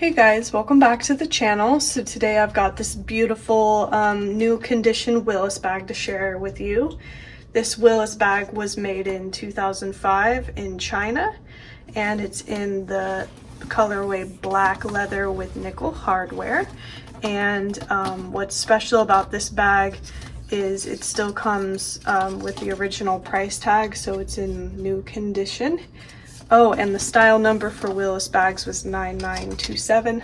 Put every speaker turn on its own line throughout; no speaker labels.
Hey guys, welcome back to the channel. So today I've got this beautiful new condition Willis bag to share with you. This Willis bag was made in 2005 in China, and it's in the colorway black leather with nickel hardware. And what's special about this bag is it still comes with the original price tag, so it's in new condition. Oh, and the style number for Willis bags was 9927.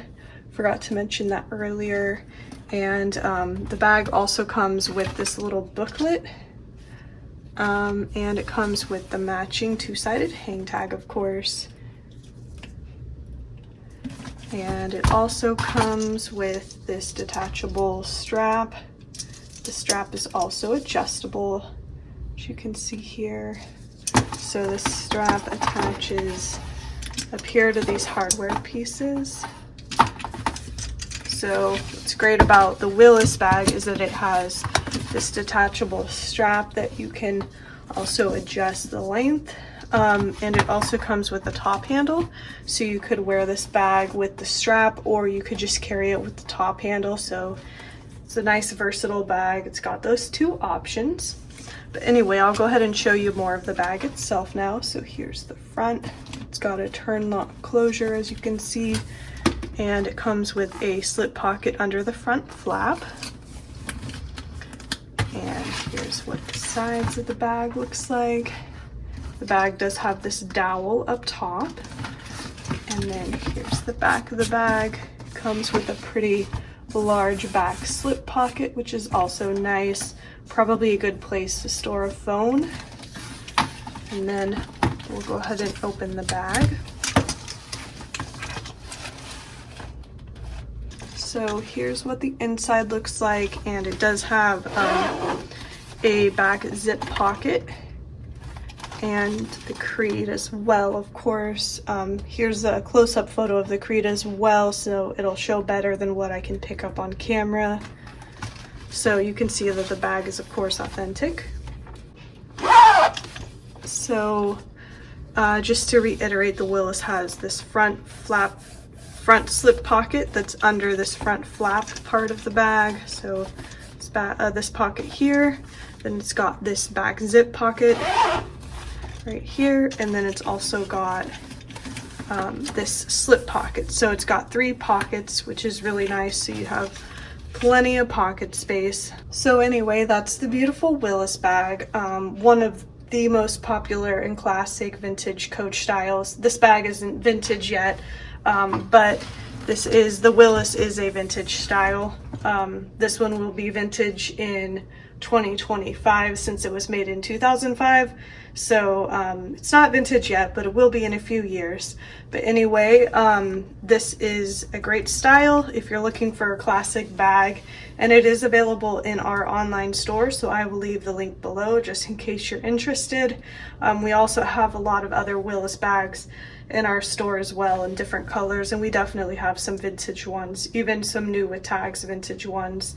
Forgot to mention that earlier. And the bag also comes with this little booklet. And it comes with the matching two-sided hang tag, of course. And it also comes with this detachable strap. The strap is also adjustable, as you can see here. So the strap attaches up here to these hardware pieces. So what's great about the Willis bag is that it has this detachable strap that you can also adjust the length. And it also comes with a top handle. So you could wear this bag with the strap, or you could just carry it with the top handle. So it's a nice versatile bag. It's got those two options. But anyway, I'll go ahead and show you more of the bag itself now. So here's the front. It's got a turn lock closure, as you can see, and it comes with a slip pocket under the front flap. And here's what the sides of the bag looks like. The bag does have this dowel up top. And then here's the back of the bag. It comes with a pretty large back slip pocket, which is also nice. Probably a good place to store a phone. And then we'll go ahead and open the bag. So here's what the inside looks like, and it does have a back zip pocket and the creed as well, of course. Here's a close-up photo of the creed as well, so it'll show better than what I can pick up on camera. So you can see that the bag is, of course, authentic. So just to reiterate, the Willis has this front slip pocket that's under this front flap part of the bag. So it's this pocket here, then it's got this back zip pocket right here, and then it's also got this slip pocket. So it's got 3 pockets, which is really nice. So you have plenty of pocket space. So anyway, that's the beautiful Willis bag. One of the most popular and classic vintage Coach styles. This bag isn't vintage yet, but the Willis is a vintage style. This one will be vintage in 2025 since it was made in 2005. So it's not vintage yet, but it will be in a few years. But anyway, this is a great style if you're looking for a classic bag, and it is available in our online store. So I will leave the link below just in case you're interested. We also have a lot of other Willis bags in our store as well in different colors, and we definitely have some vintage ones, even some new with tags vintage ones,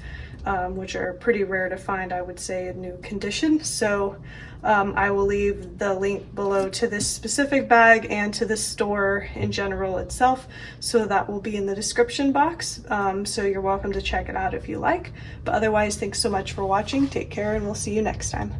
which are pretty rare to find, I would say, in new condition. So I will leave the link below to this specific bag and to the store in general itself, so that will be in the description box. So you're welcome to check it out if you like. But otherwise, thanks so much for watching. Take care, and we'll see you next time.